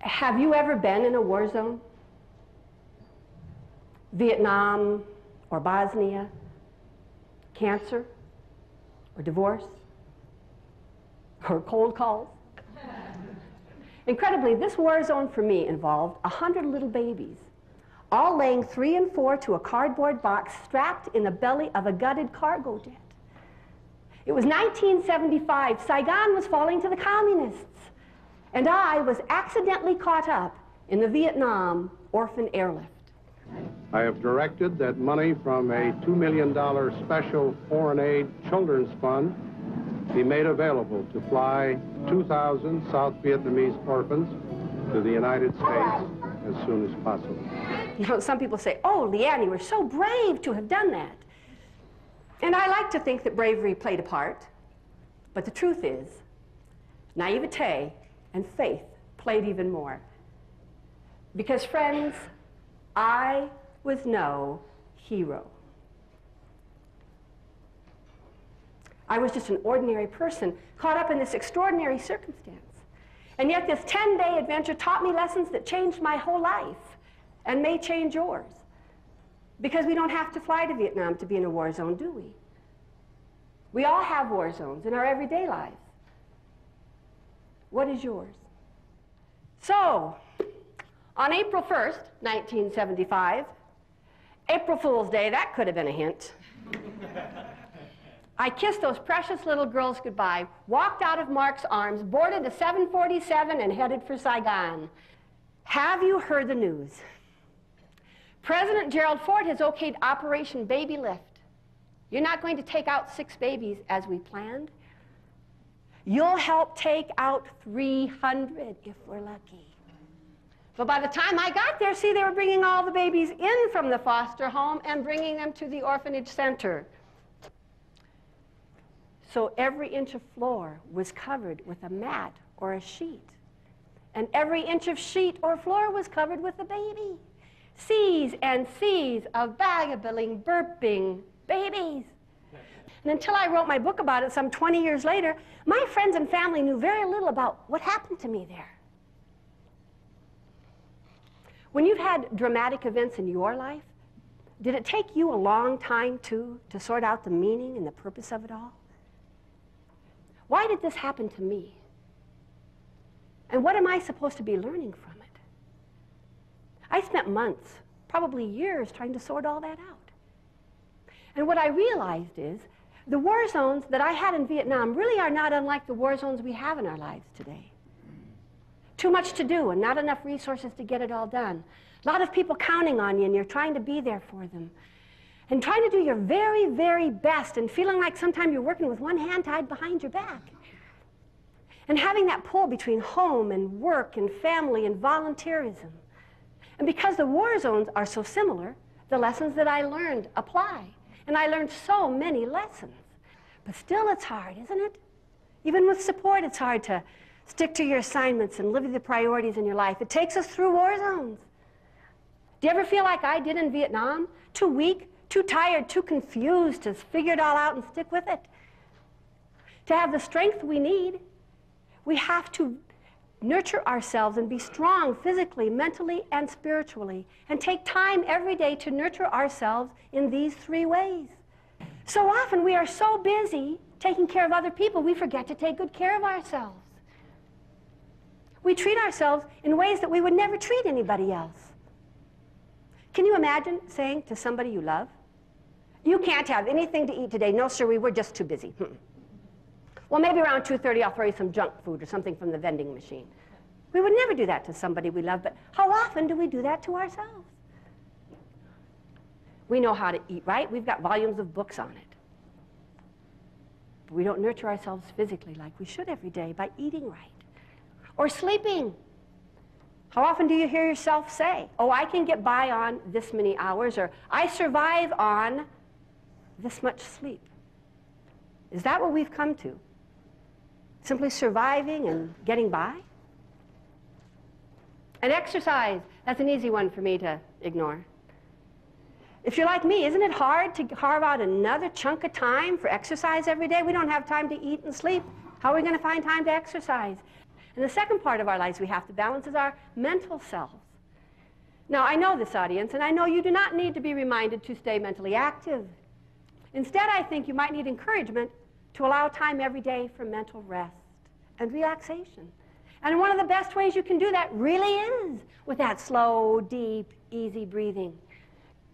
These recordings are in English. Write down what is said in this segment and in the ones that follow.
Have you ever been in a war zone? Vietnam or Bosnia, cancer or divorce or cold calls? Incredibly, this war zone for me involved 100 little babies, all laying 3 and 4 to a cardboard box strapped in the belly of a gutted cargo jet. It was 1975. Saigon was falling to the communists, and I was accidentally caught up in the Vietnam Orphan Airlift. I have directed that money from a $2 million special foreign aid children's fund be made available to fly 2,000 South Vietnamese orphans to the United States as soon as possible. You know, some people say, oh, LeAnn, you were so brave to have done that. And I like to think that bravery played a part, but the truth is, naivete and faith played even more. Because, friends, I was no hero. I was just an ordinary person caught up in this extraordinary circumstance. And yet this 10-day adventure taught me lessons that changed my whole life and may change yours. Because we don't have to fly to Vietnam to be in a war zone, do we? We all have war zones in our everyday lives. What is yours? So, on April 1st, 1975, April Fool's Day, that could have been a hint. I kissed those precious little girls goodbye, walked out of Mark's arms, boarded a 747, and headed for Saigon. Have you heard the news? President Gerald has okayed Operation Baby Lift. You're not going to take out 6 babies as we planned. You'll help take out 300 if we're lucky. But by the time I got there, see, they were bringing all the babies in from the foster home and bringing them to the orphanage center. So every inch of floor was covered with a mat or a sheet. And every inch of sheet or floor was covered with a baby. Seas and seas of vagabonding, burping babies. And until I wrote my book about it some 20 years later, my friends and family knew very little about what happened to me there. When you've had dramatic events in your life, did it take you a long time, too, to sort out the meaning and the purpose of it all? Why did this happen to me? And what am I supposed to be learning from it? I spent months, probably years, trying to sort all that out. And what I realized is the war zones that I had in Vietnam really are not unlike the war zones we have in our lives today. Too much to do and not enough resources to get it all done. A lot of people counting on you and you're trying to be there for them. And trying to do your very, very best and feeling like sometimes you're working with one hand tied behind your back. And having that pull between home and work and family and volunteerism. And because the war zones are so similar, the lessons that I learned apply. And I learned so many lessons. But still it's hard, isn't it? Even with support, it's hard to stick to your assignments and live with the priorities in your life. It takes us through war zones. Do you ever feel like I did in Vietnam? Too weak, too tired, too confused to figure it all out and stick with it? To have the strength we need, we have to nurture ourselves and be strong physically, mentally, and spiritually, and take time every day to nurture ourselves in these 3 ways. So often we are so busy taking care of other people, we forget to take good care of ourselves. We treat ourselves in ways that we would never treat anybody else. Can you imagine saying to somebody you love, you can't have anything to eat today? No, sir, we were just too busy. Well, maybe around 2:30 I'll throw you some junk food or something from the vending machine. We would never do that to somebody we love, but how often do we do that to ourselves? We know how to eat right. We've got volumes of books on it. But we don't nurture ourselves physically like we should every day by eating right. Or sleeping. How often do you hear yourself say, oh, I can get by on this many hours, or I survive on this much sleep? Is that what we've come to? Simply surviving and getting by? And exercise, that's an easy one for me to ignore. If you're like me, isn't it hard to carve out another chunk of time for exercise every day? We don't have time to eat and sleep. How are we going to find time to exercise? And the second part of our lives we have to balance is our mental selves. Now, I know this audience, and I know you do not need to be reminded to stay mentally active. Instead, I think you might need encouragement to allow time every day for mental rest and relaxation. And one of the best ways you can do that really is with that slow, deep, easy breathing.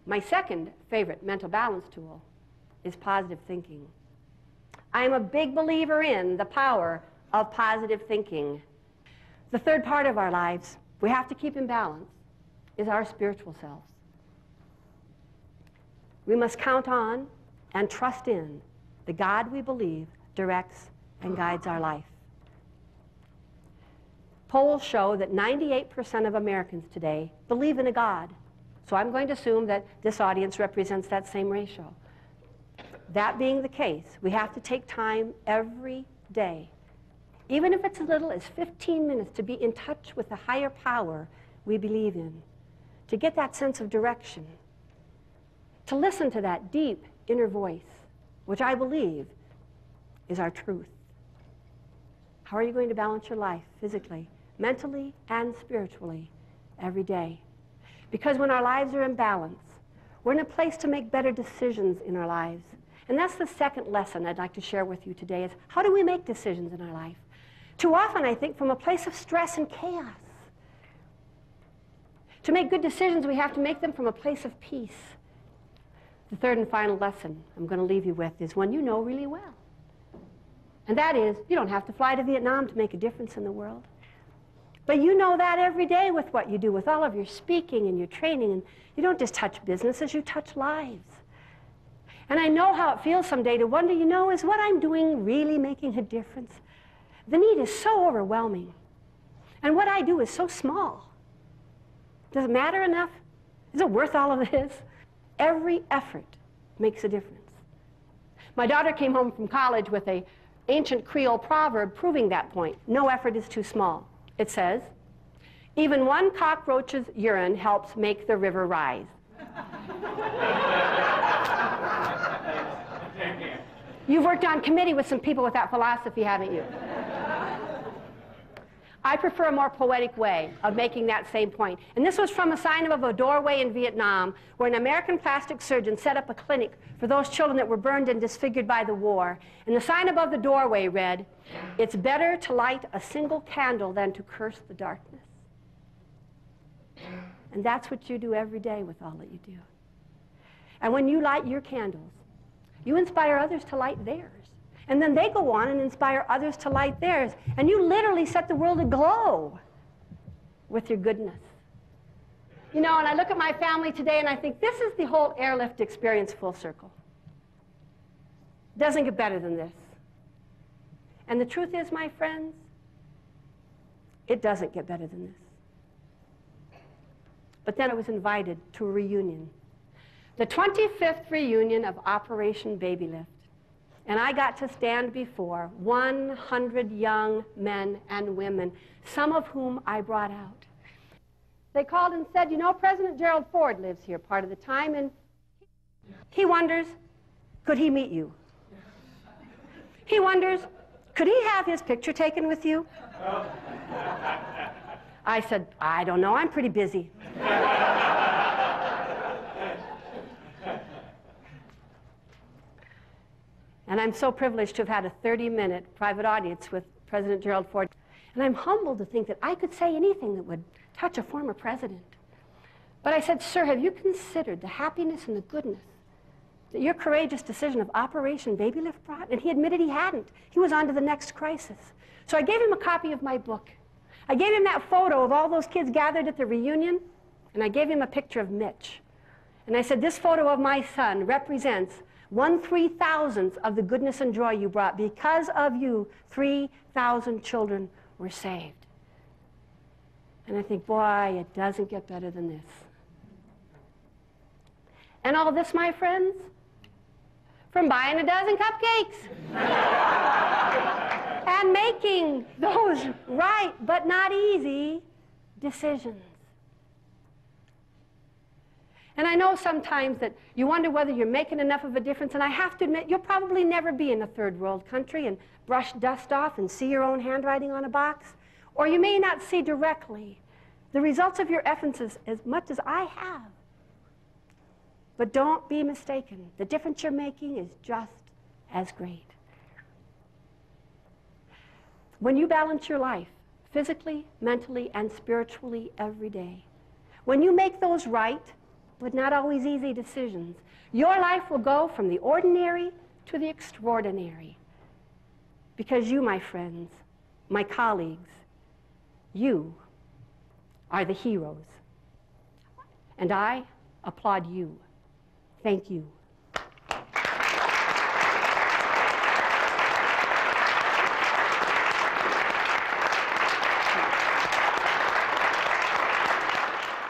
My second favorite mental balance tool is positive thinking. I am a big believer in the power of positive thinking. The third part of our lives we have to keep in balance is our spiritual selves. We must count on and trust in the God we believe directs and guides our life. Polls show that 98% of Americans today believe in a God. So I'm going to assume that this audience represents that same ratio. That being the case, we have to take time every day, even if it's as little as 15 minutes, to be in touch with the higher power we believe in, to get that sense of direction, to listen to that deep inner voice, which I believe is our truth. How are you going to balance your life physically, mentally, and spiritually every day? Because when our lives are in balance, we're in a place to make better decisions in our lives. And that's the second lesson I'd like to share with you today is how do we make decisions in our life? Too often, I think, from a place of stress and chaos. To make good decisions, we have to make them from a place of peace. The third and final lesson I'm going to leave you with is one you know really well. And that is, you don't have to fly to Vietnam to make a difference in the world. But you know that every day with what you do, with all of your speaking and your training. And you don't just touch businesses, you touch lives. And I know how it feels someday to wonder, is what I'm doing really making a difference? The need is so overwhelming. And what I do is so small. Does it matter enough? Is it worth all of this? Every effort makes a difference. My daughter came home from college with an ancient Creole proverb proving that point. No effort is too small. It says, even one cockroach's urine helps make the river rise. You've worked on committee with some people with that philosophy, haven't you? I prefer a more poetic way of making that same point. And this was from a sign above a doorway in Vietnam where an American plastic surgeon set up a clinic for those children that were burned and disfigured by the war. And the sign above the doorway read, "It's better to light a single candle than to curse the darkness." And that's what you do every day with all that you do. And when you light your candles, you inspire others to light theirs. And then they go on and inspire others to light theirs. And you literally set the world aglow with your goodness. And I look at my family today and I think this is the whole airlift experience full circle. Doesn't get better than this. And the truth is, my friends, it doesn't get better than this. But then I was invited to a reunion. The 25th reunion of Operation Baby Lift. And I got to stand before 100 young men and women, some of whom I brought out. They called and said, President Gerald Ford lives here part of the time, and he wonders, could he meet you? He wonders, could he have his picture taken with you? I said, I don't know, I'm pretty busy. And I'm so privileged to have had a 30-minute private audience with President Gerald Ford. And I'm humbled to think that I could say anything that would touch a former president. But I said, sir, have you considered the happiness and the goodness that your courageous decision of Operation Baby Lift brought? And he admitted he hadn't. He was on to the next crisis. So I gave him a copy of my book. I gave him that photo of all those kids gathered at the reunion, and I gave him a picture of Mitch. And I said, this photo of my son represents 1/3,000th of the goodness and joy you brought. Because of you, 3,000 children were saved. And I think, boy, it doesn't get better than this. And all this, my friends, from buying a dozen cupcakes and making those right but not easy decisions. And I know sometimes that you wonder whether you're making enough of a difference, and I have to admit, you'll probably never be in a third world country and brush dust off and see your own handwriting on a box, Or you may not see directly the results of your efforts as much as I have. But don't be mistaken. The difference you're making is just as great. When you balance your life, physically, mentally, and spiritually every day, when you make those right, but not always easy decisions, your life will go from the ordinary to the extraordinary. Because you, my friends, my colleagues, you are the heroes. And I applaud you. Thank you.